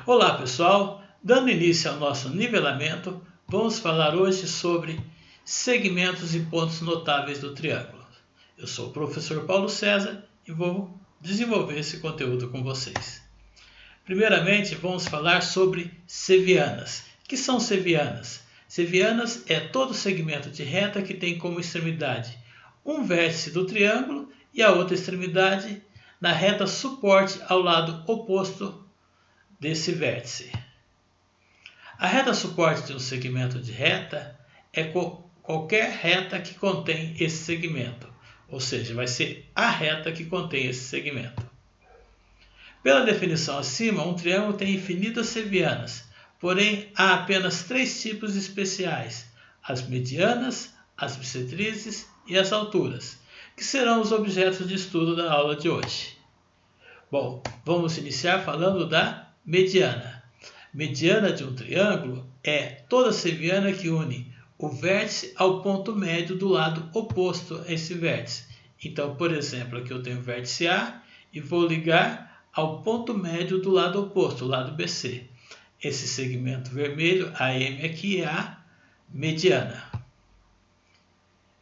Olá pessoal, dando início ao nosso nivelamento, vamos falar hoje sobre segmentos e pontos notáveis do triângulo. Eu sou o professor Paulo César e vou desenvolver esse conteúdo com vocês. Primeiramente, vamos falar sobre sevianas. O que são sevianas? Sevianas é todo segmento de reta que tem como extremidade um vértice do triângulo e a outra extremidade na reta suporte ao lado oposto desse vértice. A reta suporte de um segmento de reta é qualquer reta que contém esse segmento, ou seja, vai ser a reta que contém esse segmento. Pela definição acima, um triângulo tem infinitas sevianas, porém há apenas três tipos especiais: as medianas, as bissetrizes e as alturas, que serão os objetos de estudo da aula de hoje. Bom, vamos iniciar falando da mediana. Mediana de um triângulo é toda seviana que une o vértice ao ponto médio do lado oposto a esse vértice. Então, por exemplo, aqui eu tenho o vértice A e vou ligar ao ponto médio do lado oposto, o lado BC. Esse segmento vermelho, AM aqui, é a mediana.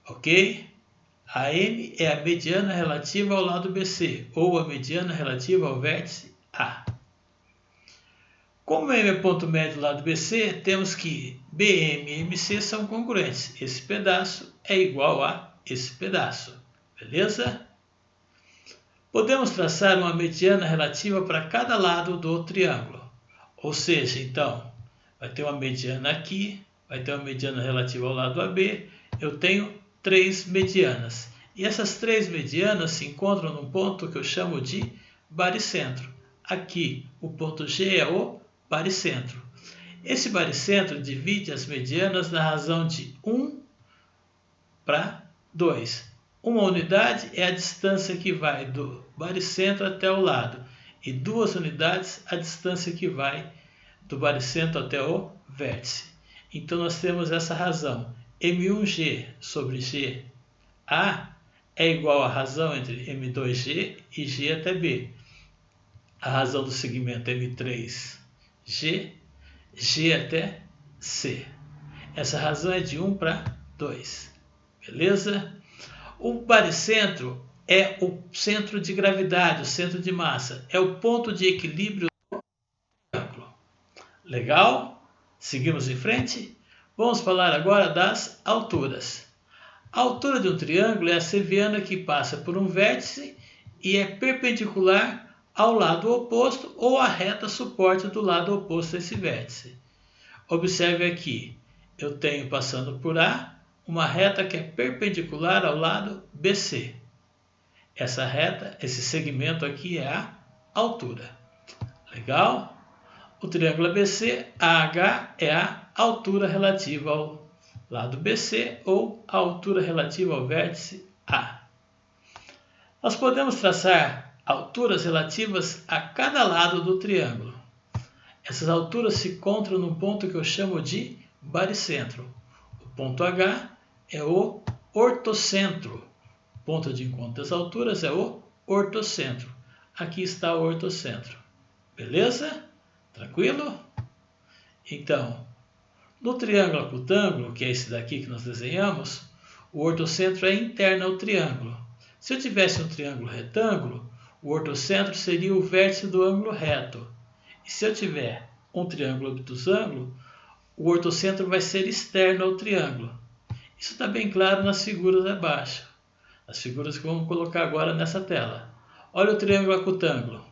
Ok? A M é a mediana relativa ao lado BC, ou a mediana relativa ao vértice A. Como M é ponto médio do lado BC, temos que BM e MC são congruentes. Esse pedaço é igual a esse pedaço. Beleza? Podemos traçar uma mediana relativa para cada lado do triângulo. Ou seja, então, vai ter uma mediana aqui, vai ter uma mediana relativa ao lado AB. Eu tenho três medianas. E essas três medianas se encontram num ponto que eu chamo de baricentro. Aqui, o ponto G é o baricentro. Esse baricentro divide as medianas na razão de 1 para 2. Uma unidade é a distância que vai do baricentro até o lado, e 2 unidades a distância que vai do baricentro até o vértice. Então nós temos essa razão. M1G sobre GA é igual à razão entre M2G e G até B. A razão do segmento M3G, G até C. Essa razão é de 1 para 2. Beleza? O baricentro é o centro de gravidade, o centro de massa. É o ponto de equilíbrio do triângulo. Legal? Seguimos em frente? Vamos falar agora das alturas. A altura de um triângulo é a seviana que passa por um vértice e é perpendicular ao lado oposto ou à reta suporte do lado oposto a esse vértice. Observe aqui, eu tenho passando por A uma reta que é perpendicular ao lado BC. Essa reta, esse segmento aqui é a altura. Legal? O triângulo ABC, AH é a altura relativa ao lado BC ou a altura relativa ao vértice A. Nós podemos traçar alturas relativas a cada lado do triângulo. Essas alturas se encontram num ponto que eu chamo de baricentro. O ponto H é o ortocentro. O ponto de encontro das alturas é o ortocentro. Aqui está o ortocentro. Beleza? Tranquilo? Então, no triângulo acutângulo, que é esse daqui que nós desenhamos, o ortocentro é interno ao triângulo. Se eu tivesse um triângulo retângulo, o ortocentro seria o vértice do ângulo reto. E se eu tiver um triângulo obtusângulo, o ortocentro vai ser externo ao triângulo. Isso está bem claro nas figuras abaixo. As figuras que vamos colocar agora nessa tela. Olha o triângulo acutângulo.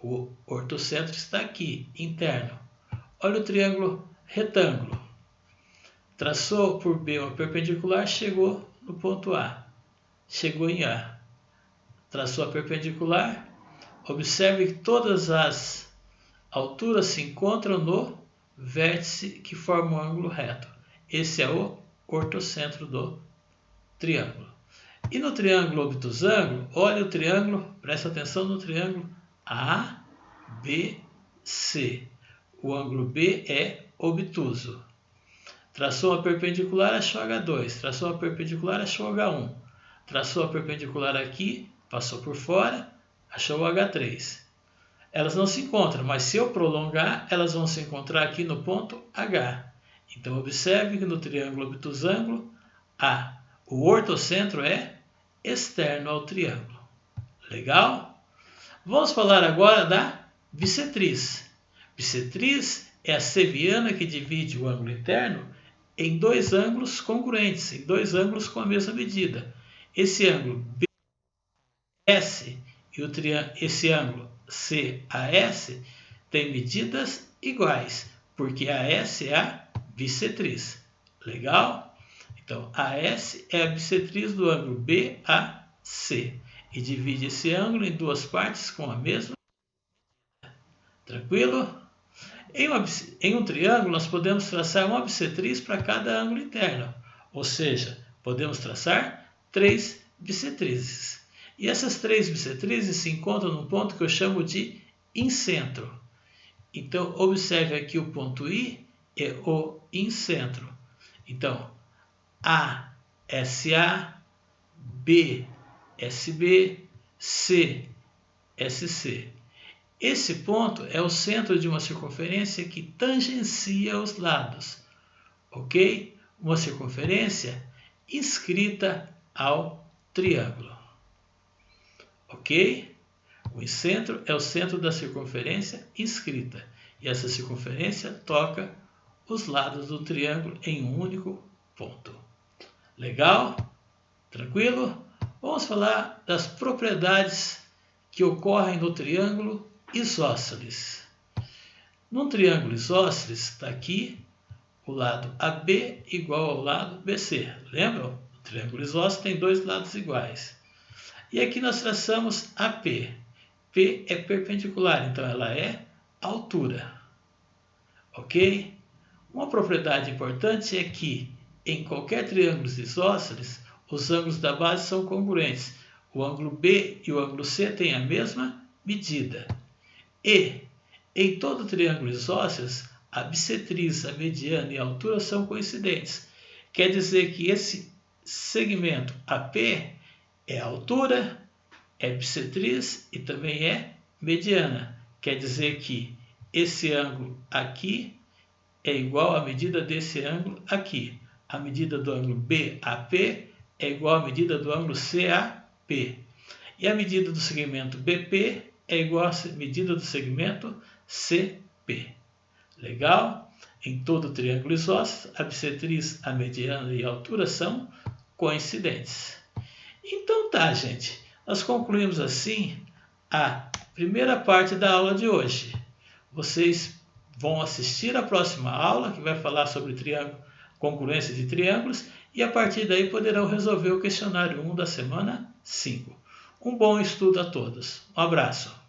O ortocentro está aqui, interno. Olha o triângulo retângulo. Traçou por B uma perpendicular, chegou no ponto A. Chegou em A. Traçou a perpendicular. Observe que todas as alturas se encontram no vértice que forma o ângulo reto. Esse é o ortocentro do triângulo. E no triângulo obtusângulo, olha o triângulo, presta atenção no triângulo ABC. O ângulo B é obtuso. Traçou uma perpendicular, achou H2. Traçou uma perpendicular, achou H1. Traçou a perpendicular aqui, passou por fora, achou o H3. elas não se encontram, mas se eu prolongar, elas vão se encontrar aqui no ponto H. Então, observe que no triângulo obtusângulo, o ortocentro é externo ao triângulo. Legal? Vamos falar agora da bissetriz. Bissetriz é a seviana que divide o ângulo interno em dois ângulos congruentes, em dois ângulos com a mesma medida. Esse ângulo BS e esse ângulo CAS têm medidas iguais, porque AS é a bissetriz. Legal? Então, AS é a bissetriz do ângulo BAC e divide esse ângulo em duas partes com a mesma medida. Tranquilo? Em um triângulo, nós podemos traçar uma bissetriz para cada ângulo interno, ou seja, podemos traçar 3 bissetrizes. E essas 3 bissetrizes se encontram num ponto que eu chamo de incentro. Então, observe aqui o ponto I é o incentro. Então, ASA, BSB, CSC. Esse ponto é o centro de uma circunferência que tangencia os lados, ok? Uma circunferência inscrita ao triângulo, ok? O centro é o centro da circunferência inscrita e essa circunferência toca os lados do triângulo em um único ponto. Legal? Tranquilo? Vamos falar das propriedades que ocorrem no triângulo isósceles. Num triângulo isósceles, está aqui o lado AB igual ao lado BC. Lembram? O triângulo isósceles tem dois lados iguais. E aqui nós traçamos AP. P é perpendicular, então ela é altura. Ok? Uma propriedade importante é que em qualquer triângulo isósceles, os ângulos da base são congruentes. O ângulo B e o ângulo C têm a mesma medida. E, em todo triângulo isósceles, a bissetriz, a mediana e a altura são coincidentes. Quer dizer que esse segmento AP é altura, é bissetriz e também é mediana. Quer dizer que esse ângulo aqui é igual à medida desse ângulo aqui. A medida do ângulo BAP é igual à medida do ângulo CAP. E a medida do segmento BP é igual à medida do segmento CP. Legal? Em todo triângulo isósceles, a bissetriz, a mediana e a altura são coincidentes. Então tá, gente. Nós concluímos assim a primeira parte da aula de hoje. Vocês vão assistir a próxima aula, que vai falar sobre congruência de triângulos, e a partir daí poderão resolver o questionário 1 da semana 5. Um bom estudo a todos. Um abraço.